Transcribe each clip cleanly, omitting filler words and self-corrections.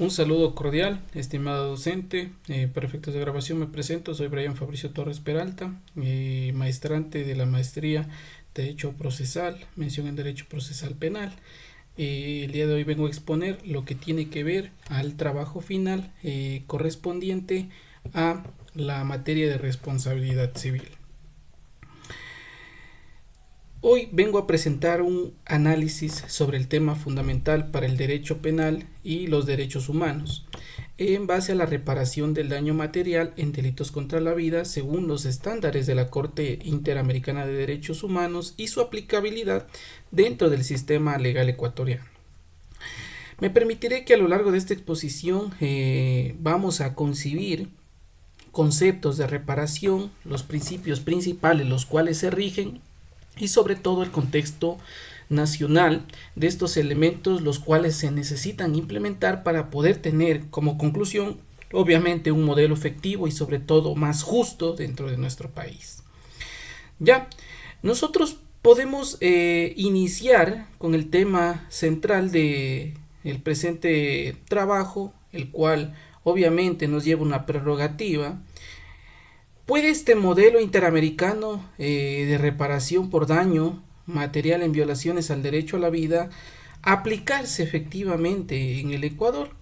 Un saludo cordial, estimado docente. Para efectos de grabación me presento, soy Brian Fabricio Torres Peralta, maestrante de la maestría Derecho Procesal, mención en Derecho Procesal Penal. El día de hoy vengo a exponer lo que tiene que ver al trabajo final correspondiente a la materia de responsabilidad civil. Hoy vengo a presentar un análisis sobre el tema fundamental para el derecho penal y los derechos humanos, en base a la reparación del daño material en delitos contra la vida según los estándares de la Corte Interamericana de Derechos Humanos y su aplicabilidad dentro del sistema legal ecuatoriano. Me permitiré que a lo largo de esta exposición vamos a concebir conceptos de reparación, los principios principales los cuales se rigen y sobre todo el contexto nacional de estos elementos los cuales se necesitan implementar para poder tener como conclusión obviamente un modelo efectivo y sobre todo más justo dentro de nuestro país. Ya, nosotros podemos iniciar con el tema central de el presente trabajo, el cual obviamente nos lleva una prerrogativa. ¿Puede este modelo interamericano de reparación por daño material en violaciones al derecho a la vida aplicarse efectivamente en el Ecuador?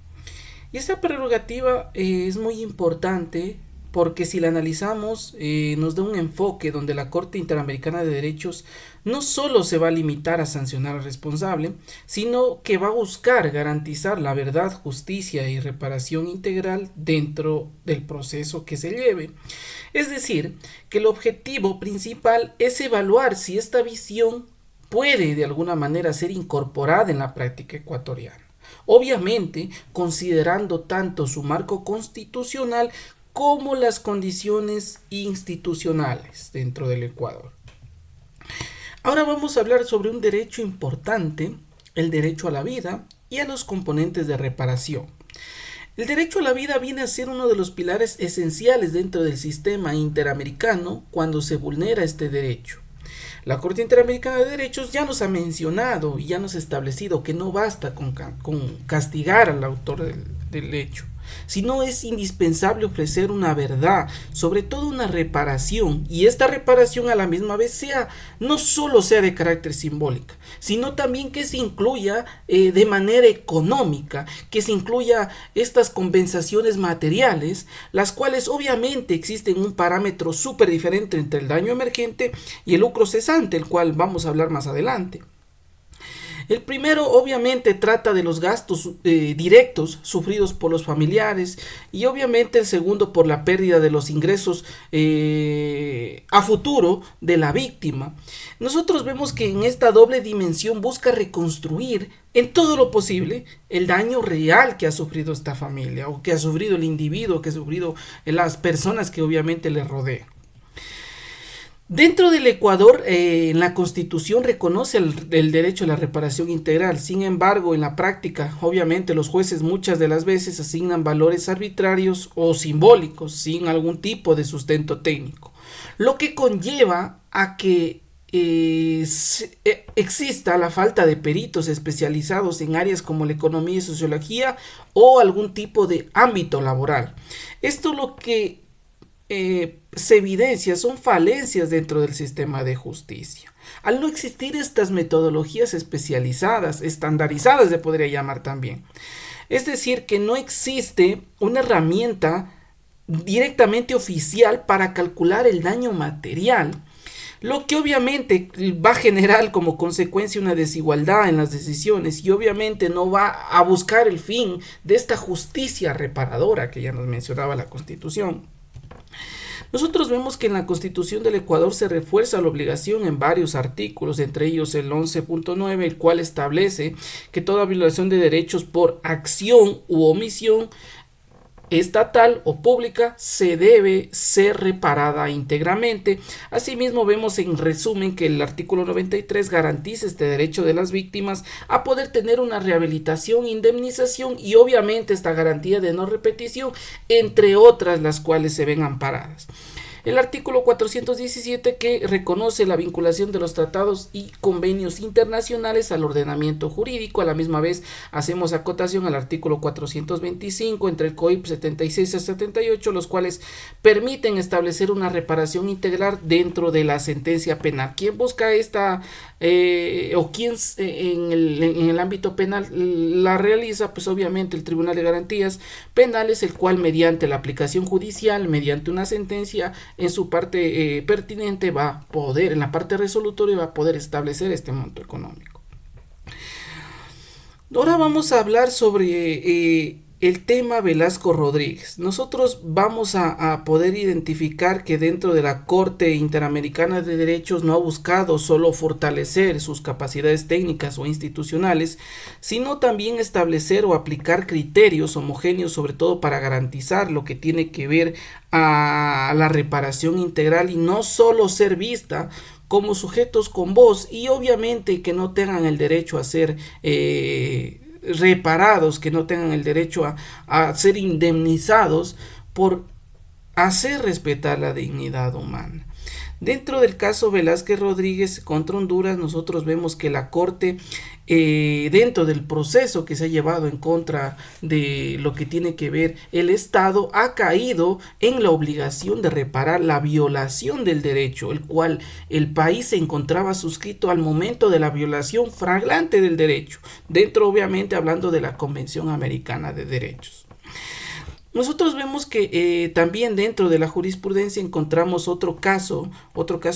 Y esta prerrogativa es muy importante porque si la analizamos nos da un enfoque donde la Corte Interamericana de Derechos no solo se va a limitar a sancionar al responsable, sino que va a buscar garantizar la verdad, justicia y reparación integral dentro del proceso que se lleve. Es decir, que el objetivo principal es evaluar si esta visión puede de alguna manera ser incorporada en la práctica ecuatoriana. Obviamente, considerando tanto su marco constitucional como las condiciones institucionales dentro del Ecuador. Ahora vamos a hablar sobre un derecho importante, el derecho a la vida y a los componentes de reparación. El derecho a la vida viene a ser uno de los pilares esenciales dentro del sistema interamericano cuando se vulnera este derecho. La Corte Interamericana de Derechos ya nos ha mencionado y ya nos ha establecido que no basta con castigar al autor del hecho, sino es indispensable ofrecer una verdad, sobre todo una reparación, y esta reparación a la misma vez no solo sea de carácter simbólica, sino también que se incluya de manera económica, que se incluya estas compensaciones materiales, las cuales obviamente existen un parámetro súper diferente entre el daño emergente y el lucro cesante, el cual vamos a hablar más adelante. El primero obviamente trata de los gastos directos sufridos por los familiares y obviamente el segundo por la pérdida de los ingresos a futuro de la víctima. Nosotros vemos que en esta doble dimensión busca reconstruir en todo lo posible el daño real que ha sufrido esta familia o que ha sufrido el individuo, que ha sufrido las personas que obviamente le rodean. Dentro del Ecuador, la Constitución reconoce el derecho a la reparación integral. Sin embargo, en la práctica, obviamente, los jueces muchas de las veces asignan valores arbitrarios o simbólicos sin algún tipo de sustento técnico, lo que conlleva a que exista la falta de peritos especializados en áreas como la economía y sociología o algún tipo de ámbito laboral. Esto lo que se evidencia son falencias dentro del sistema de justicia. Al no existir estas metodologías especializadas, estandarizadas se podría llamar también. Es decir, que no existe una herramienta directamente oficial para calcular el daño material, lo que obviamente va a generar como consecuencia una desigualdad en las decisiones y obviamente no va a buscar el fin de esta justicia reparadora que ya nos mencionaba la Constitución. Nosotros vemos que en la Constitución del Ecuador se refuerza la obligación en varios artículos, entre ellos el 11.9, el cual establece que toda violación de derechos por acción u omisión estatal o pública se debe ser reparada íntegramente. Asimismo, vemos en resumen que el artículo 93 garantiza este derecho de las víctimas a poder tener una rehabilitación, indemnización y obviamente esta garantía de no repetición, entre otras las cuales se ven amparadas. El artículo 417 que reconoce la vinculación de los tratados y convenios internacionales al ordenamiento jurídico. A la misma vez hacemos acotación al artículo 425 entre el COIP 76 a 78, los cuales permiten establecer una reparación integral dentro de la sentencia penal. ¿Quién busca esta o quién en el ámbito penal la realiza? Pues obviamente el Tribunal de Garantías Penales, el cual mediante la aplicación judicial, mediante una sentencia en su parte pertinente va a poder, en la parte resolutoria va a poder establecer este monto económico. Ahora vamos a hablar sobre el tema Velasco Rodríguez. Nosotros vamos a poder identificar que dentro de la Corte Interamericana de Derechos no ha buscado solo fortalecer sus capacidades técnicas o institucionales, sino también establecer o aplicar criterios homogéneos, sobre todo para garantizar lo que tiene que ver a la reparación integral y no solo ser vista como sujetos con voz, y obviamente que no tengan el derecho a ser reparados, que no tengan el derecho a ser indemnizados por hacer respetar la dignidad humana. Dentro del caso Velázquez Rodríguez contra Honduras, nosotros vemos que la Corte, dentro del proceso que se ha llevado en contra de lo que tiene que ver el Estado, ha caído en la obligación de reparar la violación del derecho, el cual el país se encontraba suscrito al momento de la violación flagrante del derecho, dentro obviamente hablando de la Convención Americana de Derechos. Nosotros vemos que también dentro de la jurisprudencia encontramos otro caso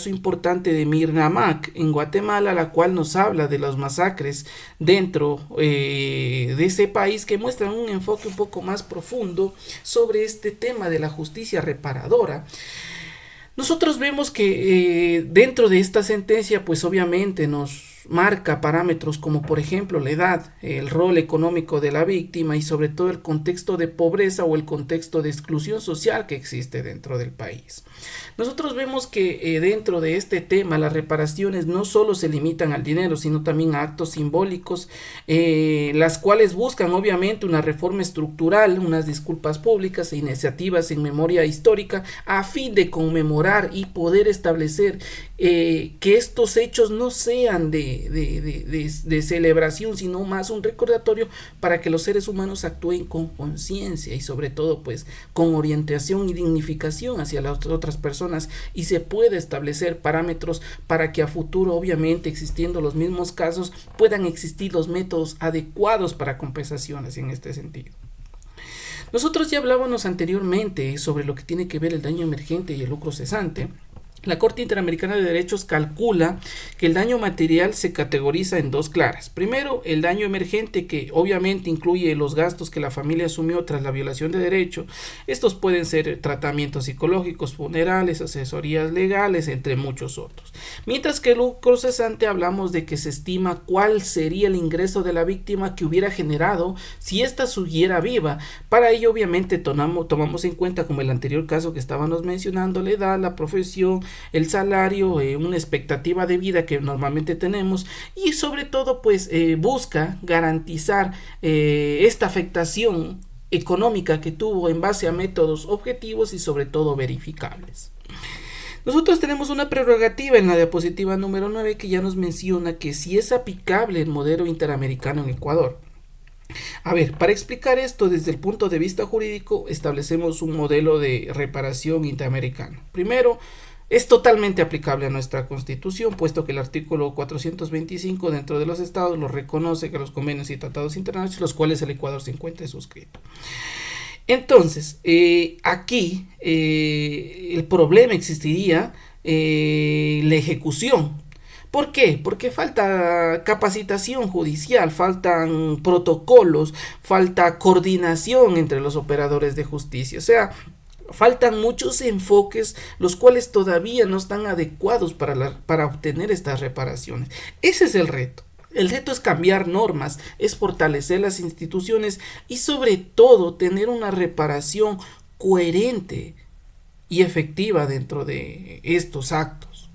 importante de Mirna Mac en Guatemala, la cual nos habla de las masacres dentro de ese país, que muestran un enfoque un poco más profundo sobre este tema de la justicia reparadora. Nosotros vemos que dentro de esta sentencia, pues obviamente nos marca parámetros como por ejemplo la edad, el rol económico de la víctima y sobre todo el contexto de pobreza o el contexto de exclusión social que existe dentro del país. Nosotros vemos que dentro de este tema las reparaciones no solo se limitan al dinero, sino también a actos simbólicos, las cuales buscan obviamente una reforma estructural, unas disculpas públicas e iniciativas en memoria histórica a fin de conmemorar y poder establecer que estos hechos no sean de celebración, sino más un recordatorio para que los seres humanos actúen con conciencia y sobre todo pues con orientación y dignificación hacia las otras personas, y se puede establecer parámetros para que a futuro, obviamente existiendo los mismos casos, puedan existir los métodos adecuados para compensaciones en este sentido. Nosotros ya hablábamos anteriormente sobre lo que tiene que ver el daño emergente y el lucro cesante. La Corte Interamericana de Derechos calcula que el daño material se categoriza en dos claras. Primero, el daño emergente, que obviamente incluye los gastos que la familia asumió tras la violación de derecho. Estos pueden ser tratamientos psicológicos, funerales, asesorías legales, entre muchos otros. Mientras que el lucro cesante hablamos de que se estima cuál sería el ingreso de la víctima que hubiera generado si ésta siguiera viva. Para ello, obviamente, tomamos en cuenta, como el anterior caso que estábamos mencionando, la edad, la profesión, el salario, una expectativa de vida que normalmente tenemos, y sobre todo pues busca garantizar esta afectación económica que tuvo en base a métodos objetivos y sobre todo verificables. Nosotros tenemos una prerrogativa en la diapositiva número 9 que ya nos menciona que si es aplicable el modelo interamericano en Ecuador. A ver, para explicar esto desde el punto de vista jurídico, establecemos un modelo de reparación interamericano. Primero, es totalmente aplicable a nuestra Constitución, puesto que el artículo 425 dentro de los estados lo reconoce, que los convenios y tratados internacionales, los cuales el Ecuador se encuentra suscrito. Entonces, aquí el problema existiría la ejecución. ¿Por qué? Porque falta capacitación judicial, faltan protocolos, falta coordinación entre los operadores de justicia. O sea, faltan muchos enfoques, los cuales todavía no están adecuados para obtener estas reparaciones. Ese es el reto. El reto es cambiar normas, es fortalecer las instituciones y sobre todo tener una reparación coherente y efectiva dentro de estos actos.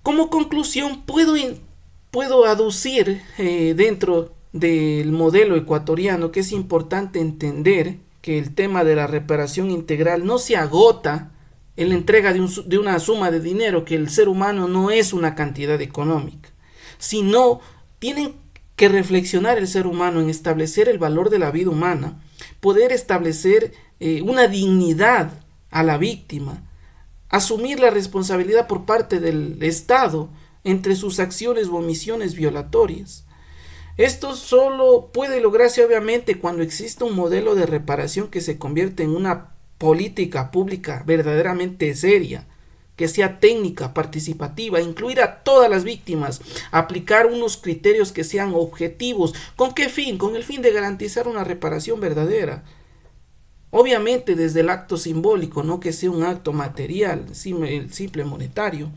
Como conclusión, puedo aducir dentro del modelo ecuatoriano que es importante entender que el tema de la reparación integral no se agota en la entrega de una suma de dinero, que el ser humano no es una cantidad económica, sino tienen que reflexionar el ser humano en establecer el valor de la vida humana, poder establecer una dignidad a la víctima, asumir la responsabilidad por parte del Estado entre sus acciones u omisiones violatorias. Esto solo puede lograrse obviamente cuando exista un modelo de reparación que se convierte en una política pública verdaderamente seria, que sea técnica, participativa, incluir a todas las víctimas, aplicar unos criterios que sean objetivos. ¿Con qué fin? Con el fin de garantizar una reparación verdadera. Obviamente desde el acto simbólico, no que sea un acto material, el simple monetario.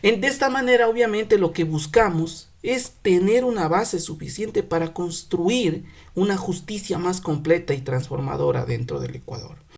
De esta manera, obviamente, lo que buscamos es tener una base suficiente para construir una justicia más completa y transformadora dentro del Ecuador.